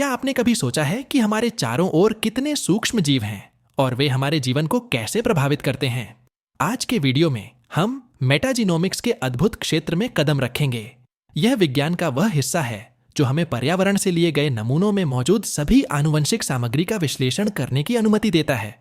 क्या आपने कभी सोचा है कि हमारे चारों ओर कितने सूक्ष्म जीव हैं और वे हमारे जीवन को कैसे प्रभावित करते हैं? आज के वीडियो में हम मेटाजीनोमिक्स के अद्भुत क्षेत्र में कदम रखेंगे। यह विज्ञान का वह हिस्सा है जो हमें पर्यावरण से लिए गए नमूनों में मौजूद सभी आनुवंशिक सामग्री का विश्लेषण करने की अनुमति देता है।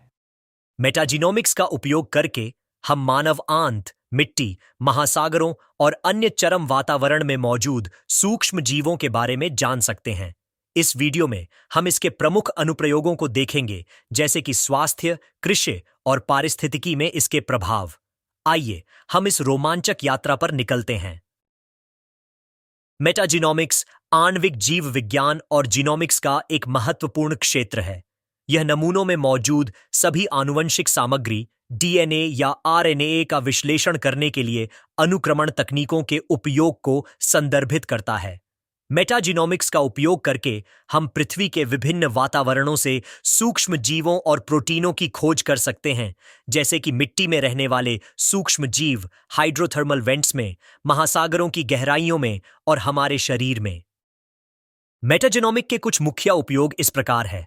मेटाजीनोमिक्स का उपयोग करके हम मानव आंत, मिट्टी, महासागरों और अन्य चरम वातावरण में मौजूद सूक्ष्म जीवों के बारे में जान सकते हैं। इस वीडियो में हम इसके प्रमुख अनुप्रयोगों को देखेंगे, जैसे कि स्वास्थ्य, कृषि और पारिस्थितिकी में इसके प्रभाव। आइए हम इस रोमांचक यात्रा पर निकलते हैं। मेटाजीनोमिक्स आणविक जीव विज्ञान और जीनोमिक्स का एक महत्वपूर्ण क्षेत्र है। यह नमूनों में मौजूद सभी आनुवंशिक सामग्री, डीएनए या आरएनए का विश्लेषण करने के लिए अनुक्रमण तकनीकों के उपयोग को संदर्भित करता है। मेटाजीनोमिक्स का उपयोग करके हम पृथ्वी के विभिन्न वातावरणों से सूक्ष्म जीवों और प्रोटीनों की खोज कर सकते हैं, जैसे कि मिट्टी में रहने वाले सूक्ष्म जीव, हाइड्रोथर्मल वेंट्स में, महासागरों की गहराइयों में और हमारे शरीर में। मेटाजीनोमिक के कुछ मुख्य उपयोग इस प्रकार है: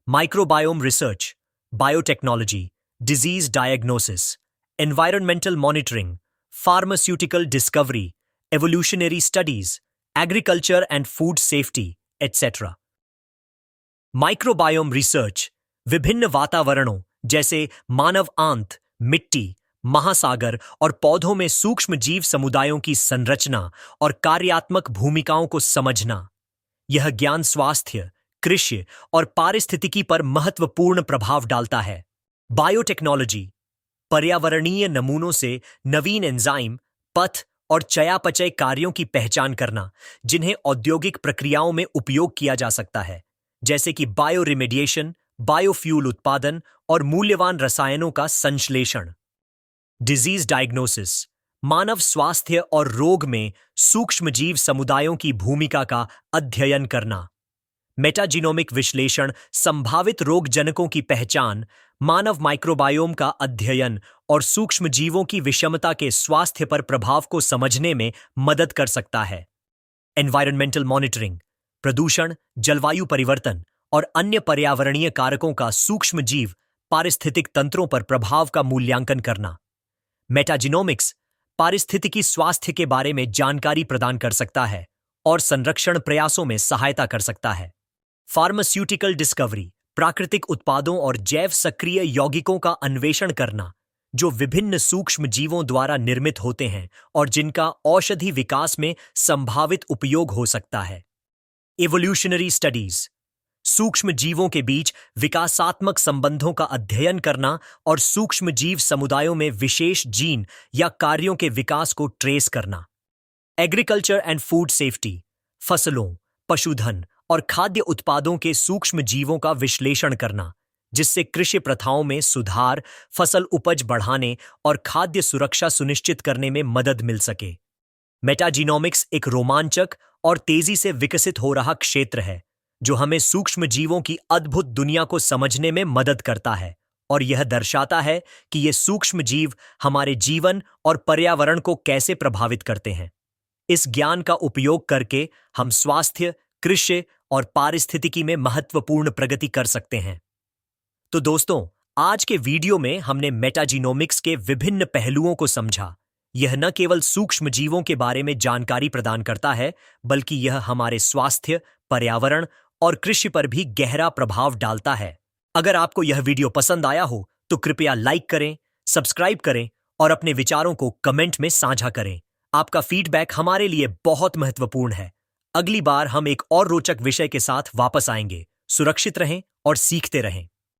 microbiome research, biotechnology, disease diagnosis, environmental monitoring, pharmaceutical discovery, evolutionary studies, agriculture and food safety, etcetera. Microbiome research विभिन्न वातावरणों जैसे मानव आंत, मिट्टी, महासागर और पौधों में सूक्ष्म जीव समुदायों की संरचना और कार्यात्मक भूमिकाओं को समझना। यह ज्ञान स्वास्थ्य, कृषि और पारिस्थितिकी पर महत्वपूर्ण प्रभाव डालता है। बायोटेक्नोलॉजी पर्यावरणीय नमूनों से नवीन एंजाइम, पथ और चयापचय कार्यों की पहचान करना, जिन्हें औद्योगिक प्रक्रियाओं में उपयोग किया जा सकता है, जैसे कि बायो रिमेडिएशन, बायोफ्यूल उत्पादन और मूल्यवान रसायनों का संश्लेषण। डिजीज डायग्नोसिस मानव स्वास्थ्य और रोग में सूक्ष्म जीव समुदायों की भूमिका का अध्ययन करना। मेटाजीनोमिक विश्लेषण संभावित रोगजनकों की पहचान, मानव माइक्रोबायोम का अध्ययन और सूक्ष्म जीवों की विषमता के स्वास्थ्य पर प्रभाव को समझने में मदद कर सकता है। एनवायरमेंटल मॉनिटरिंग प्रदूषण, जलवायु परिवर्तन और अन्य पर्यावरणीय कारकों का सूक्ष्म जीव पारिस्थितिक तंत्रों पर प्रभाव का मूल्यांकन करना। मेटाजीनोमिक्स पारिस्थितिकी स्वास्थ्य के बारे में जानकारी प्रदान कर सकता है और संरक्षण प्रयासों में सहायता कर सकता है। फार्मास्यूटिकल डिस्कवरी प्राकृतिक उत्पादों और जैव सक्रिय यौगिकों का अन्वेषण करना, जो विभिन्न सूक्ष्म जीवों द्वारा निर्मित होते हैं और जिनका औषधि विकास में संभावित उपयोग हो सकता है। एवोल्यूशनरी स्टडीज सूक्ष्म जीवों के बीच विकासात्मक संबंधों का अध्ययन करना और सूक्ष्म जीव समुदायों में विशेष जीन या कार्यों के विकास को ट्रेस करना। एग्रीकल्चर एंड फूड सेफ्टी फसलों, पशुधन और खाद्य उत्पादों के सूक्ष्म जीवों का विश्लेषण करना, जिससे कृषि प्रथाओं में सुधार, फसल उपज बढ़ाने और खाद्य सुरक्षा सुनिश्चित करने में मदद मिल सके। मेटाजीनोमिक्स एक रोमांचक और तेजी से विकसित हो रहा क्षेत्र है, जो हमें सूक्ष्म जीवों की अद्भुत दुनिया को समझने में मदद करता है और यह दर्शाता है कि ये सूक्ष्म जीव हमारे जीवन और पर्यावरण को कैसे प्रभावित करते हैं। इस ज्ञान का उपयोग करके हम स्वास्थ्य, कृषि और पारिस्थितिकी में महत्वपूर्ण प्रगति कर सकते हैं। तो दोस्तों, आज के वीडियो में हमने मेटाजीनोमिक्स के विभिन्न पहलुओं को समझा। यह न केवल सूक्ष्म जीवों के बारे में जानकारी प्रदान करता है, बल्कि यह हमारे स्वास्थ्य, पर्यावरण और कृषि पर भी गहरा प्रभाव डालता है। अगर आपको यह वीडियो पसंद आया हो तो कृपया लाइक करें, सब्सक्राइब करें और अपने विचारों को कमेंट में साझा करें। आपका फीडबैक हमारे लिए बहुत महत्वपूर्ण है। अगली बार हम एक और रोचक विषय के साथ वापस आएंगे। सुरक्षित रहें और सीखते रहें।